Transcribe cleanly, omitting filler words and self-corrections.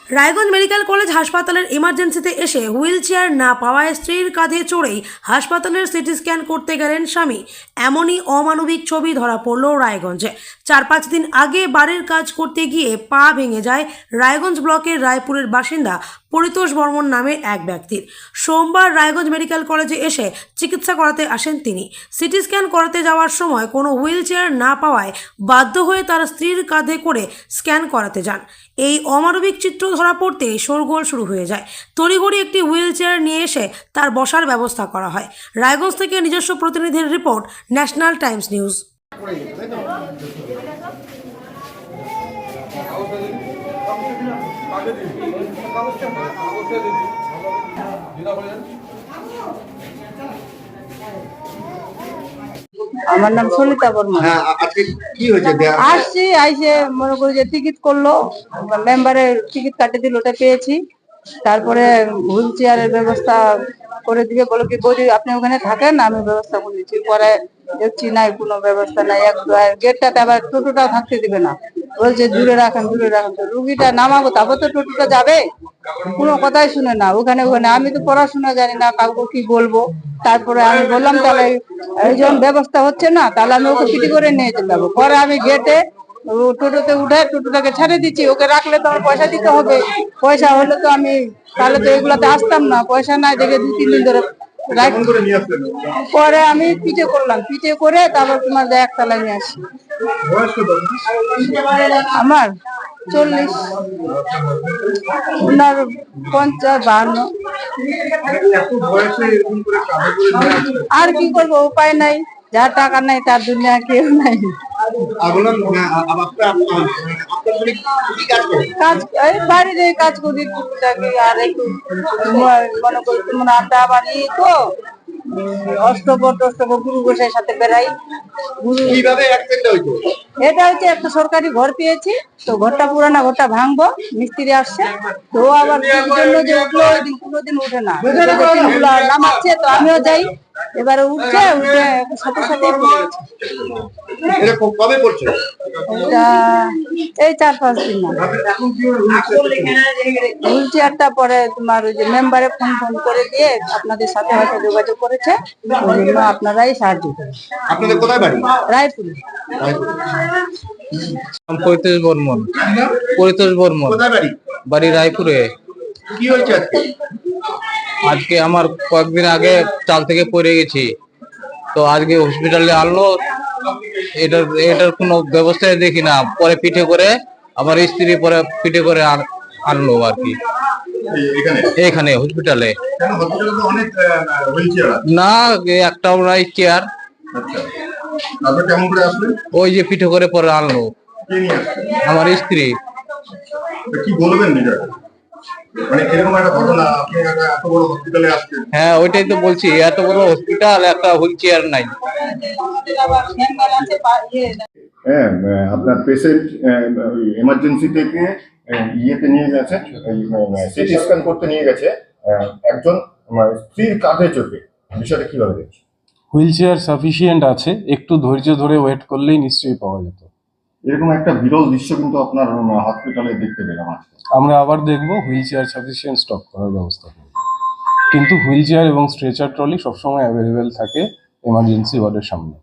Raiganj medical college হাসপাতালের ইমার্জেন্সিতে এসে wheel chair না পাওয়ায় স্ত্রীর কাঁধে চড়েই হাসপাতালের সিটি স্ক্যান করতে গেলেন স্বামী। এমনই অমানবিক ছবি ধরা পড়ল রায়গঞ্জে। 4-5 দিন আগে বাড়ির কাজ করতে গিয়ে পা ভেঙে যায় রায়গঞ্জ ব্লকের রায়পুরের বাসিন্দা পরিতোষ বর্মন নামে এক ব্যক্তির। সোমবার রায়গঞ্জ মেডিকেল কলেজে এসে চিকিৎসা করাতে আসেন তিনি। সিটি স্ক্যান করাতে যাওয়ার সময় কোনো হুইল চেয়ার না পাওয়ায় বাধ্য হয়ে তার স্ত্রীর কাঁধে করে স্ক্যান করাতে যান। এই অমানবিক চিত্র ধরা পড়তে শোরগোল শুরু হয়ে যায়। তড়িঘড়ি একটি হুইল চেয়ার নিয়ে এসে তার বসার ব্যবস্থা করা হয়। রায়গঞ্জ থেকে নিজস্ব প্রতিনিধির রিপোর্ট, ন্যাশনাল টাইমস নিউজ। আমার নাম সলিতা বর্মা। আজকে কি হয়েছে? আসছি আইসে মনে করি যে টিকিট করলো, মেম্বারের টিকিট কাটে দিল, ওটা পেয়েছি। তারপরে হুইল চেয়ারের ব্যবস্থা করে দিবে বলো কি বৌদি আপনি ওখানে থাকেন, আমি ব্যবস্থা করে দিচ্ছি। পরে দেখছি নাই, কোনো ব্যবস্থা নাই। গেটটাতে আবার টোটোটাও থাকতে দিবে না, বলছে দূরে রাখেন দূরে রাখেন। তো রুগীটা নামাবো, তারপর তো টোটোটা যাবে, কোনো কথাই শুনে না। ওখানে আমি তো পড়াশোনা জানি না, কাউকে কি বলবো। তারপরে আমি বললাম তাহলে এই যখন ব্যবস্থা হচ্ছে না, তাহলে আমি ওকে পিটি করে নিয়ে যেতে যাবো। পরে আমি গেটে টোটোতে উঠে টোটোটাকে ছেড়ে দিচ্ছি। ওকে রাখলে তো আমার পয়সা দিতে হবে, পয়সা হলে তো আমি তাহলে তো এগুলাতে আসতাম না। পয়সা নাই দেখে 2-3 দিন ধরে পরে আমি পিঠে করলাম, পিঠে করে তারপর তোমার একতলায় নিয়ে আসি। আমার 40, ওনার 50-52। আর কি করবো, উপায় নাই, যার টাকা নাই তার দুনিয়া কেউ নাই। কাজ বাড়ির কাজ করি টুকটাকি, আর একটু মনে করি তোমার আড্ডা বাড়ি তো অষ্টপর গুরু গোসাইয়ের সাথে বেড়াই। এটা হচ্ছে একটা সরকারি ঘর পেয়েছি, তো ঘরটা পুরানা, ঘরটা ভাঙবো, মিস্ত্রি আসছে। তো আবার জন্য যে উঠলো, ওই দিন কোনোদিন উঠে না, নামাচ্ছে তো আমিও যাই। এবারে উঠছে, উঠে সাথে সাথে এই 4-5 দিন হুইল চেয়ারটা। পরে তোমার ওই যে মেম্বারে ফোন করে দিয়ে আপনাদের সাথে হয়তো যোগাযোগ করেছে, ওই জন্য আপনারাই সাহায্য করেন। আপনাদের কোথায় বাড়ি? রায়পুরে। পরিতোষ বর্মন। পরিতোষ বর্মন। কোথায় বাড়ি? বাড়ি রায়পুরে। কি হয়েছে আজকে? আজকে আমার কয়েকদিন আগে চাল থেকে পড়ে গেছি, তো আজকে হসপিটালে আনলো। এটার কোনো ব্যবস্থায় দেখি না, পরে পিঠে করে আমার স্ত্রী পরে পিঠে করে আনলো আর কি এখানে হসপিটালে। না, একটাও নাই চেয়ার। ওই যে পিঠে করে পরে আনলো আমার স্ত্রী। কি বলবেন? মানে এরকম একটা ঘটনা, আপনি এত বড় হসপিটালে আসছেন। হ্যাঁ, ওইটাই তো বলছি, এত বড় হসপিটাল, একটা হুইল চেয়ার নাই। হ্যাঁ, আপনার পেশেন্ট এমার্জেন্সি থেকে ইয়েতে নিয়ে গেছে, সিটি স্ক্যান করতে নিয়ে গেছে একজন স্ত্রীর কাঁধে চোখে। বিষয়টা কিভাবে দেখছি? হুইল চেয়ার সাফিসিয়েন্ট আছে, একটু ধৈর্য ধরে ওয়েট করলেই নিশ্চয়ই পাওয়া যেত। এরকম একটা বিরল দৃশ্য কিন্তু আপনার হসপিটালে দেখতে পেলাম আজকে। আমরা আবার দেখবো হুইল চেয়ার সাফিসিয়েন্ট স্টক করার ব্যবস্থা করব, কিন্তু হুইল চেয়ার এবং স্ট্রেচার ট্রলি সবসময় অ্যাভেলেবেল থাকে এমার্জেন্সি ওয়ার্ডের সামনে।